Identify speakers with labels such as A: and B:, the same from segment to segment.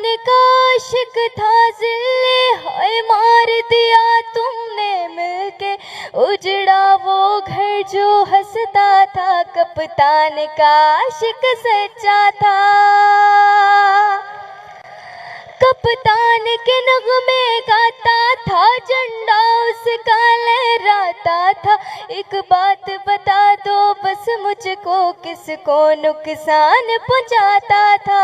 A: कप्तान का आशिक था जिल्ले, हाय मार दिया तुमने मिलके, उजड़ा वो घर जो हंसता था, कप्तान का आशिक सच्चा था। कप्तान के नगमे गाता था, झंडा उसका लहराता था। एक बात बता दो बस मुझको, किसको नुकसान पहुंचाता था।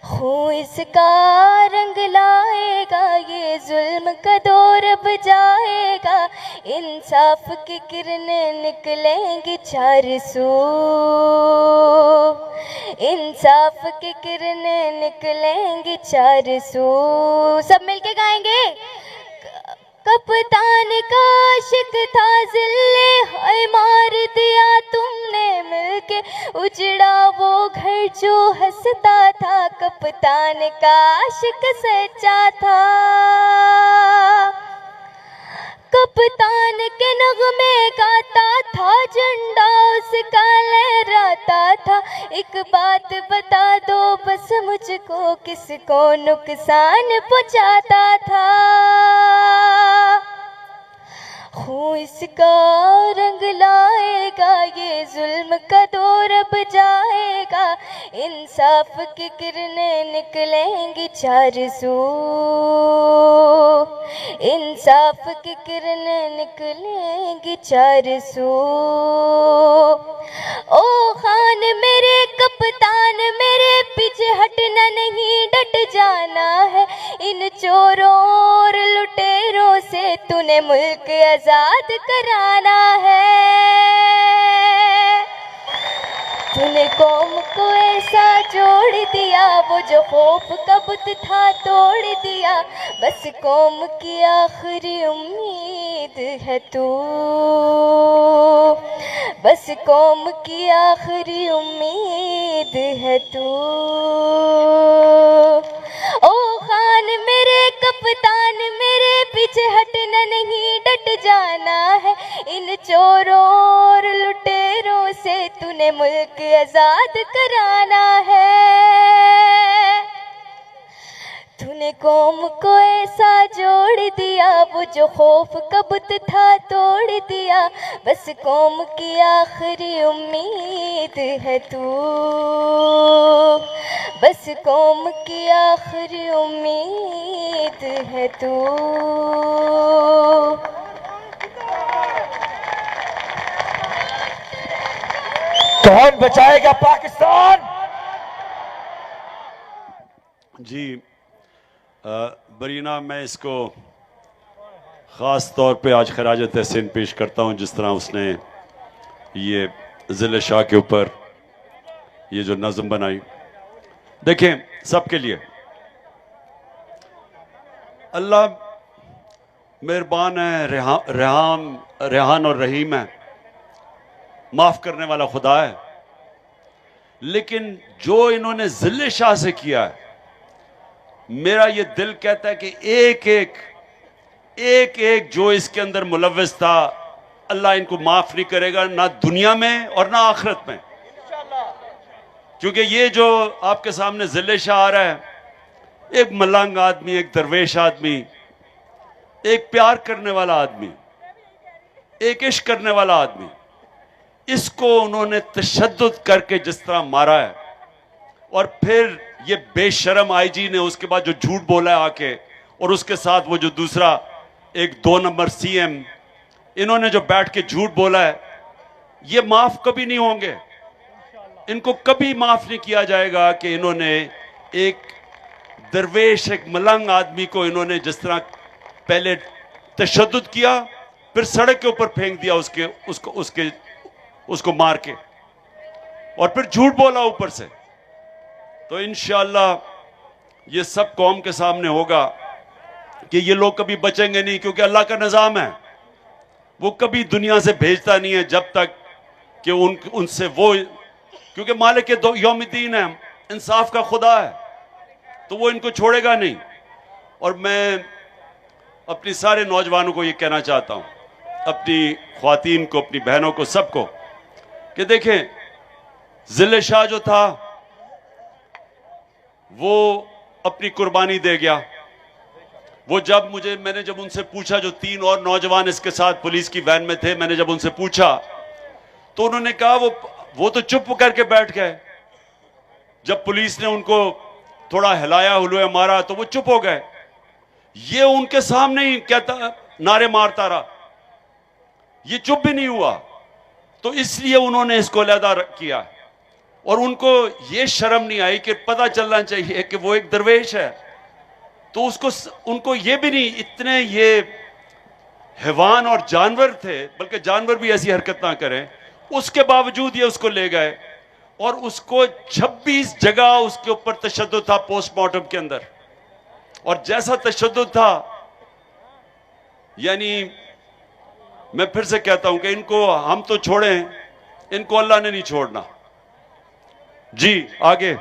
A: खून इसका रंग लाएगा, ये जुल्म का दौर अब जाएगा। इंसाफ की किरणें निकलेंगी चार सू, इंसाफ की किरणें निकलेंगी चार सू। सब मिलके गाएंगे। कप्तान का आशिक था जिल्ले, हाय मार दिया तुमने मिलके, उजड़ा वो घर जो हंसता था, कप्तान का आशिक सच्चा था। कप्तान के नगमे गाता था, झंडा उसका लहराता था। एक बात बता दो बस मुझको, किसको नुकसान पहुंचाता था। खून इसका रंग लाएगा, ये जुल्म का दौर अब जाएगा। इंसाफ की किरणें निकलेंगी चार सू, इंसाफ की किरणें निकलेंगी चार सू। ओ खान मेरे कप्तान मेरे, पीछे हटना नहीं डट जाना है। इन चोरों और लुटेरों से तूने मुल्क आजाद कराना है। तूने कौम को ऐसा जोड़ दिया, वो जो खौफ का बुत था तोड़ दिया। बस कौम की आखिरी उम्मीद है तू, बस कौम की आखिरी उम्मीद है तू। ओ खान मेरे कप्तान मेरे, पीछे हटना नहीं डट जाना है। इन चोरों और लुटेरों से तूने मुल्क आजाद कराना है। तूने कौम को ऐसा जोड़ दिया, वो जो खौफ का बुत था तोड़ दिया। बस कौम की आखिरी उम्मीद है तू, बस कौम की आखिरी उम्मीद है तू।
B: कौन बचाएगा पाकिस्तान?
C: जी बरीना, मैं इसको ख़ास तौर पे आज खराज तहसीन पेश करता हूँ, जिस तरह उसने ये ज़िले शाह के ऊपर ये जो नज़म बनाई। देखें, सबके लिए अल्लाह मेहरबान है, रेहान और रहीम है, माफ़ करने वाला खुदा है। लेकिन जो इन्होंने ज़िले शाह से किया है, मेरा ये दिल कहता है कि एक एक जो इसके अंदर मुलव्वस था, अल्लाह इनको माफ़ नहीं करेगा, ना दुनिया में और ना आखिरत में। क्योंकि ये जो आपके सामने ज़िले शाह आ रहा है, एक मलंग आदमी, एक दरवेश आदमी, एक प्यार करने वाला आदमी, एक इश्क करने वाला आदमी, इसको उन्होंने तशद्दुद करके जिस तरह मारा है, और फिर ये बेशरम आईजी ने उसके बाद जो झूठ बोला है आके, और उसके साथ वो जो दूसरा एक 2 नंबर सीएम, इन्होंने जो बैठ के झूठ बोला है, ये माफ कभी नहीं होंगे। इनको कभी माफ नहीं किया जाएगा कि इन्होंने एक दरवेश, एक मलंग आदमी को इन्होंने जिस तरह पहले तशद्दुद किया, फिर सड़क के ऊपर फेंक दिया उसको मार के, और फिर झूठ बोला ऊपर से। तो इंशाअल्लाह ये सब कौम के सामने होगा कि ये लोग कभी बचेंगे नहीं, क्योंकि अल्लाह का निज़ाम है, वो कभी दुनिया से भेजता नहीं है जब तक कि उनसे वो, क्योंकि मालिक के यौमिद्दीन है, इंसाफ का खुदा है, तो वो इनको छोड़ेगा नहीं। और मैं अपनी सारे नौजवानों को ये कहना चाहता हूँ, अपनी ख्वातीन को, अपनी बहनों को, सबको, कि देखें ज़िले शाह जो था वो अपनी कुर्बानी दे गया। वो मैंने जब उनसे पूछा, जो 3 और नौजवान इसके साथ पुलिस की वैन में थे, मैंने जब उनसे पूछा तो उन्होंने कहा वो तो चुप करके बैठ गए। जब पुलिस ने उनको थोड़ा हिलाया हुलुआ मारा तो वो चुप हो गए। ये उनके सामने ही कहता, नारे मारता रहा, ये चुप भी नहीं हुआ। तो इसलिए उन्होंने इसको अलहदा किया और उनको ये शर्म नहीं आई कि पता चलना चाहिए कि वो एक दरवेश है। तो उनको ये भी नहीं, इतने ये हैवान और जानवर थे, बल्कि जानवर भी ऐसी हरकत ना करें, उसके बावजूद ये उसको ले गए और उसको 26 जगह उसके ऊपर तशद्दुद था पोस्टमार्टम के अंदर। और जैसा तशद्दुद था, यानी मैं फिर से कहता हूं कि इनको हम तो छोड़ें, इनको अल्लाह ने नहीं छोड़ना। जी आगे।